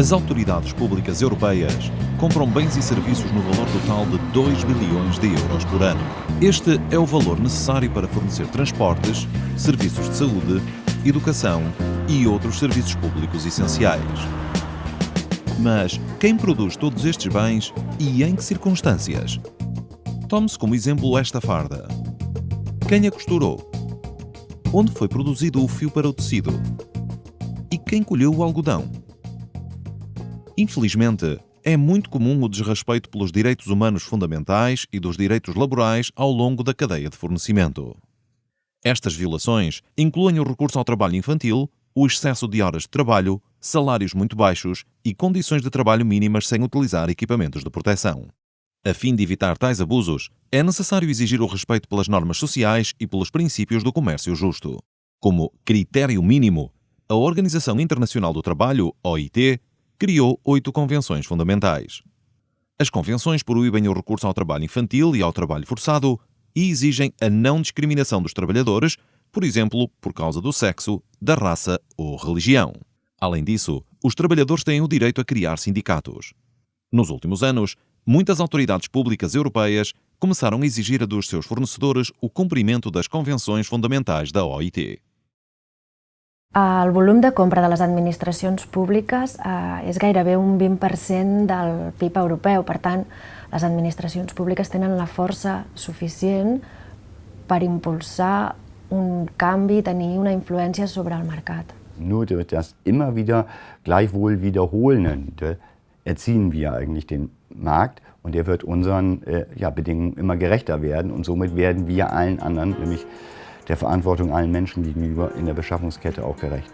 As autoridades públicas europeias compram bens e serviços no valor total de 2 bilhões de euros por ano. Este é o valor necessário para fornecer transportes, serviços de saúde, educação e outros serviços públicos essenciais. Mas quem produz todos estes bens e em que circunstâncias? Tome-se como exemplo esta farda. Quem a costurou? Onde foi produzido o fio para o tecido? E quem colheu o algodão? Infelizmente, é muito comum o desrespeito pelos direitos humanos fundamentais e dos direitos laborais ao longo da cadeia de fornecimento. Estas violações incluem o recurso ao trabalho infantil, o excesso de horas de trabalho, salários muito baixos e condições de trabalho mínimas sem utilizar equipamentos de proteção. A fim de evitar tais abusos, é necessário exigir o respeito pelas normas sociais e pelos princípios do comércio justo. Como critério mínimo, a Organização Internacional do Trabalho, OIT, criou 8 convenções fundamentais. As convenções proíbem o recurso ao trabalho infantil e ao trabalho forçado e exigem a não discriminação dos trabalhadores, por exemplo, por causa do sexo, da raça ou religião. Além disso, os trabalhadores têm o direito a criar sindicatos. Nos últimos anos, muitas autoridades públicas europeias começaram a exigir dos seus fornecedores o cumprimento das convenções fundamentais da OIT. El volum de compra de les administracions públiques és gairebé un 20% del PIB europeu. Per tant, les administracions públiques tenen la força suficient per impulsar un canvi i tenir una influència sobre el mercat. Nur durch das immer wieder gleichwohl Wiederholende erziehen wir eigentlich den Markt und der wird unseren Bedingungen immer gerechter werden und somit werden wir allen anderen, nämlich der Verantwortung allen Menschen gegenüber in der Beschaffungskette auch gerecht.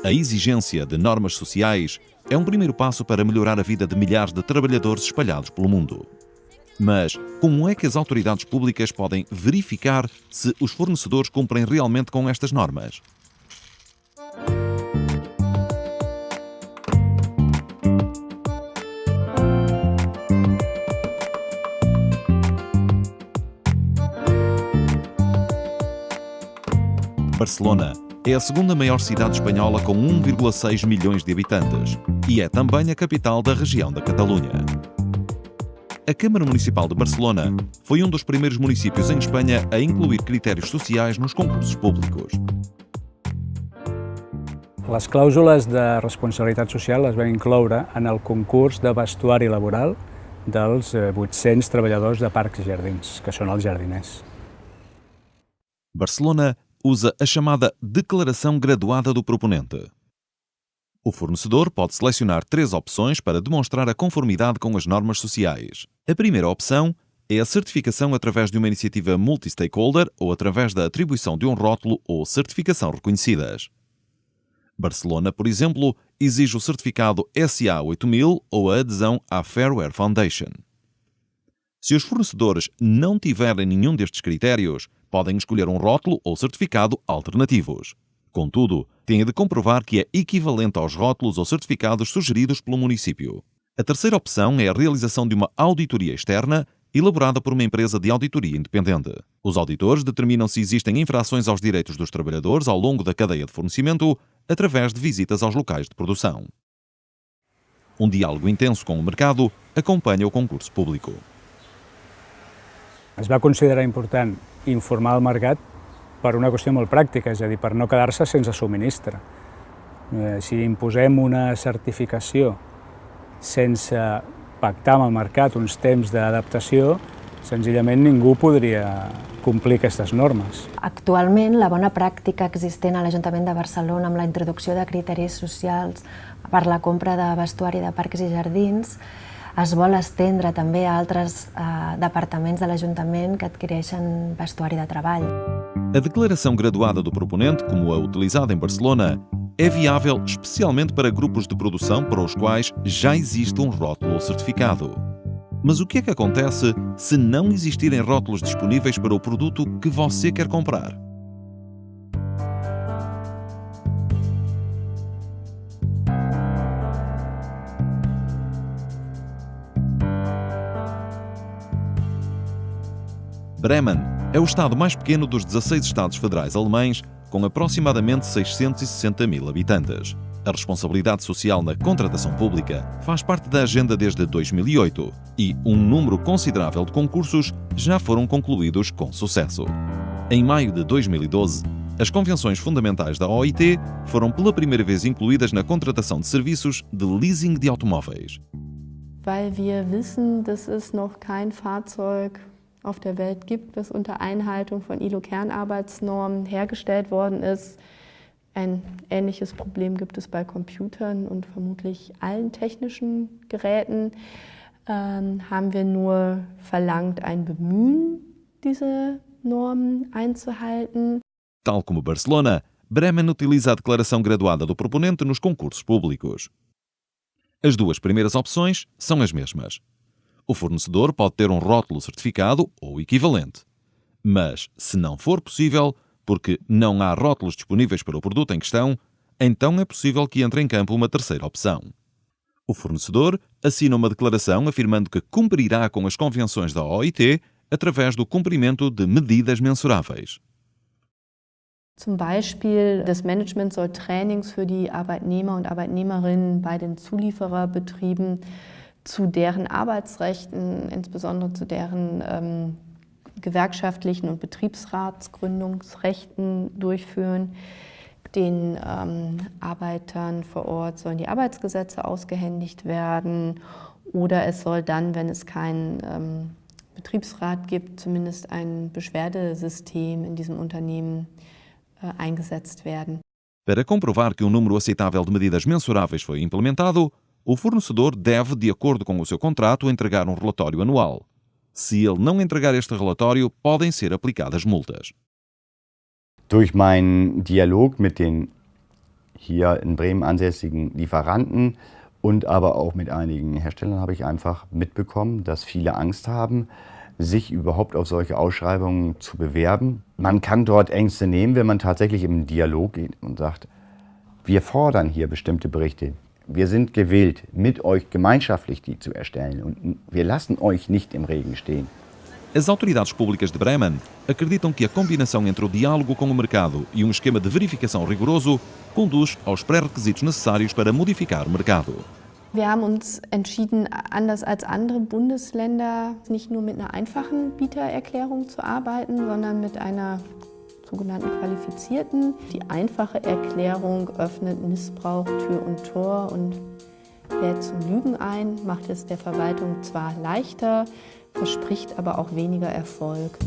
A exigência de normas sociais é um primeiro passo para melhorar a vida de milhares de trabalhadores espalhados pelo mundo. Mas como é que as autoridades públicas podem verificar se os fornecedores cumprem realmente com estas normas? Barcelona é a segunda maior cidade espanhola com 1,6 milhões de habitantes e é também a capital da região da Catalunha. A Câmara Municipal de Barcelona foi um dos primeiros municípios em Espanha a incluir critérios sociais nos concursos públicos. Les clàusules de responsabilitat social es van incloure en el concurs de vestuari laboral dels 800 treballadors de parcs i jardins, que són els jardiners. Barcelona usa a chamada Declaração Graduada do Proponente. O fornecedor pode selecionar 3 opções para demonstrar a conformidade com as normas sociais. A primeira opção é a certificação através de uma iniciativa multi-stakeholder ou através da atribuição de um rótulo ou certificação reconhecidas. Barcelona, por exemplo, exige o certificado SA 8000 ou a adesão à Fairware Foundation. Se os fornecedores não tiverem nenhum destes critérios, podem escolher um rótulo ou certificado alternativos. Contudo, têm de comprovar que é equivalente aos rótulos ou certificados sugeridos pelo município. A terceira opção é a realização de uma auditoria externa elaborada por uma empresa de auditoria independente. Os auditores determinam se existem infrações aos direitos dos trabalhadores ao longo da cadeia de fornecimento através de visitas aos locais de produção. Um diálogo intenso com o mercado acompanha o concurso público. Es va considerar important informar el mercat per una qüestió molt pràctica, és a dir, per no quedar-se sense subministre. Si imposem una certificació sense pactar amb el mercat uns temps d'adaptació, senzillament ningú podria complir aquestes normes. Actualment, la bona pràctica existent a l'Ajuntament de Barcelona amb la introducció de criteris socials per la compra de vestuari de parcs i jardins es vol estendre també a altres departaments de l'Ajuntament que adquireixen vestuari de treball. A declaração graduada do proponente, como a utilizada em Barcelona, é viável especialmente para grupos de produção para os quais já existe um rótulo ou certificado. Mas o que é que acontece se não existirem rótulos disponíveis para o produto que você quer comprar? Bremen é o estado mais pequeno dos 16 estados federais alemães, com aproximadamente 660 mil habitantes. A responsabilidade social na contratação pública faz parte da agenda desde 2008 e um número considerável de concursos já foram concluídos com sucesso. Em maio de 2012, as Convenções Fundamentais da OIT foram pela primeira vez incluídas na contratação de serviços de leasing de automóveis. Weil wir wissen, dass es noch kein Fahrzeug auf der Welt gibt, das unter Einhaltung von ILO-Kernarbeitsnormen hergestellt worden ist. Ein ähnliches Problem gibt es bei Computern und vermutlich allen technischen Geräten. Haben wir nur verlangt, ein Bemühen, diese Normen einzuhalten. Tal como Barcelona, Bremen utiliza a declaração graduada do proponente nos concursos públicos. As duas primeiras opções são as mesmas. O fornecedor pode ter um rótulo certificado ou equivalente. Mas, se não for possível, porque não há rótulos disponíveis para o produto em questão, então é possível que entre em campo uma terceira opção. O fornecedor assina uma declaração afirmando que cumprirá com as convenções da OIT através do cumprimento de medidas mensuráveis. Zum Beispiel, das Management soll Trainings für die Arbeitnehmer und Arbeitnehmerinnen bei den Zuliefererbetrieben zu deren Arbeitsrechten, insbesondere zu deren gewerkschaftlichen und Betriebsratsgründungsrechten durchführen. Den Arbeitern vor Ort sollen die Arbeitsgesetze ausgehändigt werden oder es soll dann, wenn es keinen Betriebsrat gibt, zumindest ein Beschwerdesystem in diesem Unternehmen eingesetzt werden. Para comprovar que um número aceitável de medidas mensuráveis foi implementado, o fornecedor deve, de acordo com o seu contrato, entregar um relatório anual. Se ele não entregar este relatório, podem ser aplicadas multas. Durch meinen Dialog mit den hier in Bremen ansässigen Lieferanten und aber auch mit einigen Herstellern habe ich einfach mitbekommen, dass viele Angst haben, sich überhaupt auf solche Ausschreibungen zu bewerben. Man kann dort Ängste nehmen, wenn man tatsächlich im Dialog geht und sagt, wir fordern hier bestimmte Berichte. Wir sind gewillt, mit euch gemeinschaftlich die zu erstellen und wir lassen euch nicht im Regen stehen. As autoridades públicas de Bremen acreditam que a combinação entre o diálogo com o mercado e um esquema de verificação rigoroso conduz aos pré-requisitos necessários para modificar o mercado. Wir haben uns entschieden, anders als andere Bundesländer nicht nur mit einer einfachen Bietererklärung zu arbeiten, sondern mit einer sogenannten qualifizierten. Die einfache Erklärung öffnet Missbrauch Tür und Tor und lädt zum Lügen ein, macht es der Verwaltung zwar leichter, verspricht aber auch weniger Erfolg.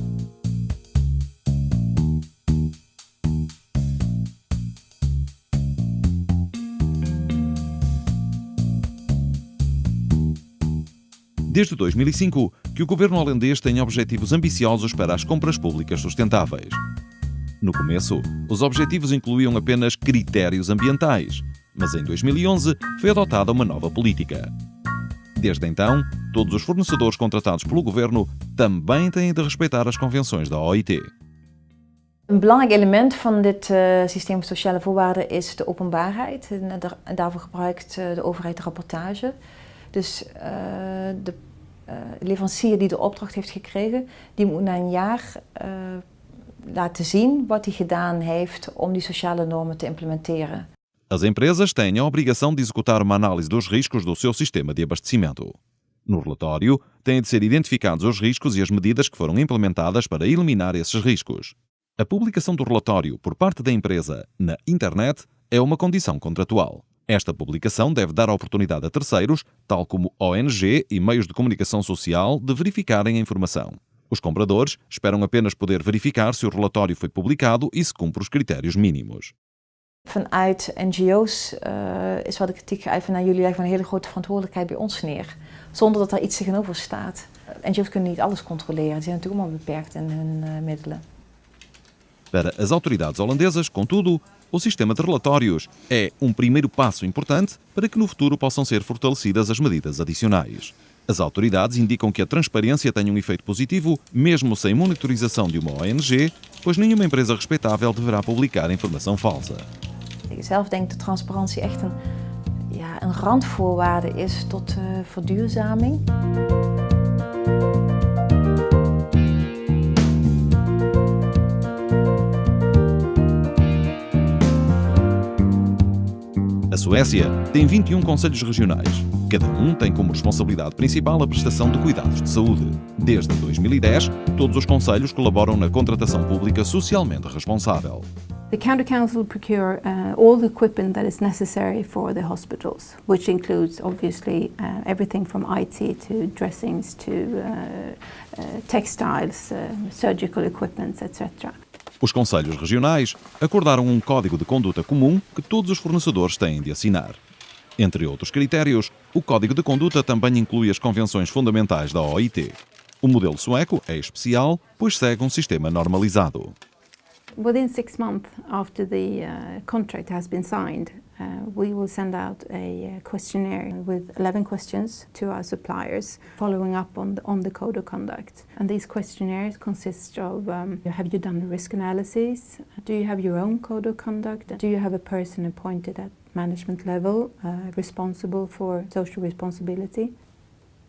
Desde 2005, que o governo holandês tem objetivos ambiciosos para as compras públicas sustentáveis. No começo, os objetivos incluíam apenas critérios ambientais, mas em 2011 foi adotada uma nova política. Desde então, todos os fornecedores contratados pelo governo também têm de respeitar as convenções da OIT. Een belangrijk element van dit systeem van sociale voorwaarden is de openbaarheid. En daarvoor gebruikt de overheid de rapportage. Dus de leverancier die de opdracht heeft gekregen, die moet na een jaar laten zien wat hij gedaan heeft om die sociale normen te implementeren. As empresas têm a obrigação de executar uma análise dos riscos do seu sistema de abastecimento. No relatório, têm de ser identificados os riscos e as medidas que foram implementadas para eliminar esses riscos. A publicação do relatório por parte da empresa na internet é uma condição contratual. Esta publicação deve dar a oportunidade a terceiros, tal como ONG e meios de comunicação social, de verificarem a informação. Os compradores esperam apenas poder verificar se o relatório foi publicado e se cumpre os critérios mínimos. Vanuit NGO's is wel de kritiek geuit van jullie leggen een hele grote verantwoordelijkheid bij ons neer. Zonder dat er iets tegenover staat. NGO's kunnen niet alles controleren, die zijn natuurlijk allemaal beperkt in hun middelen. Para as autoridades holandesas, contudo, o sistema de relatórios é primeiro passo importante para que no futuro possam ser fortalecidas as medidas adicionais. As autoridades indicam que a transparência tem um efeito positivo, mesmo sem monitorização de uma ONG, pois nenhuma empresa respeitável deverá publicar informação falsa. Ik zelf denk dat transparantie echt een randvoorwaarde is tot verduurzaming. A Suécia tem 21 conselhos regionais. Cada um tem como responsabilidade principal a prestação de cuidados de saúde. Desde 2010, todos os conselhos colaboram na contratação pública socialmente responsável. The County Council procure all the equipment that is necessary for the hospitals, which includes obviously everything from IT to dressings to textiles, surgical equipment, etc. Os conselhos regionais acordaram um código de conduta comum que todos os fornecedores têm de assinar. Entre outros critérios, o código de conduta também inclui as convenções fundamentais da OIT. O modelo sueco é especial, pois segue um sistema normalizado. Within 6 months after the contract has been signed, we will send out a questionnaire with 11 questions to our suppliers, following up on the code of conduct. And these questionnaires consist of have you done the risk analysis? Do you have your own code of conduct? Do you have a person appointed at management level responsible for social responsibility?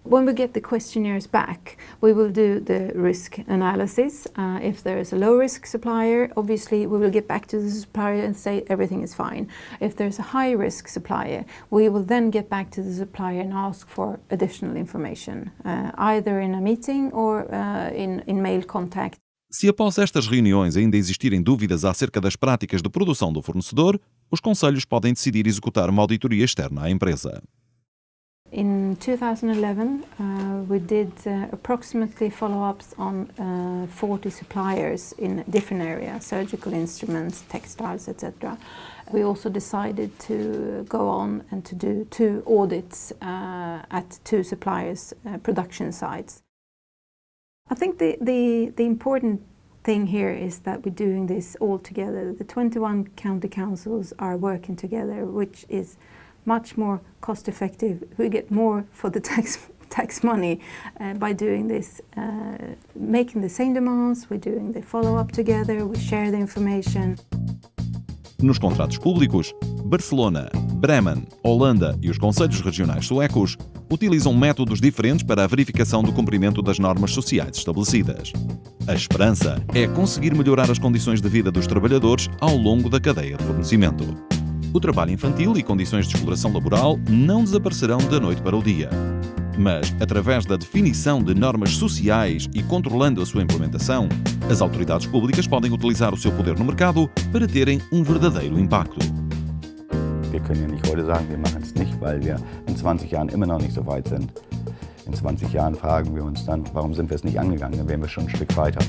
When we get the questionnaires back, we will do the risk analysis. If there is a low-risk supplier, obviously we will get back to the supplier and say everything is fine. If there's a high-risk supplier, we will then get back to the supplier and ask for additional information, either in a meeting or in mail contact. Se após estas reuniões ainda existirem dúvidas acerca das práticas de produção do fornecedor, os conselhos podem decidir executar uma auditoria externa à empresa. In 2011, we did approximately follow-ups on 40 suppliers in different areas, surgical instruments, textiles, etc. We also decided to go on and to do 2 audits at 2 suppliers' production sites. I think the important thing here is that we're doing this all together. The 21 county councils are working together, which is much more cost effective. We get more for the tax money by doing this, making the same demands, we're doing the follow-up together, we share the information. Nos contratos públicos, Barcelona, Bremen, Holanda e os conselhos regionais suecos utilizam métodos diferentes para a verificação do cumprimento das normas sociais estabelecidas. A esperança é conseguir melhorar as condições de vida dos trabalhadores ao longo da cadeia de fornecimento. O trabalho infantil e condições de exploração laboral não desaparecerão da noite para o dia. Mas, através da definição de normas sociais e controlando a sua implementação, as autoridades públicas podem utilizar o seu poder no mercado para terem um verdadeiro impacto. Wir können ja nicht heute sagen, wir machen es nicht, weil wir in 20 Jahren immer noch nicht so weit sind. In 20 Jahren fragen wir uns dann, warum sind wir es nicht angegangen? Dann wären wir schon ein Stück weiter.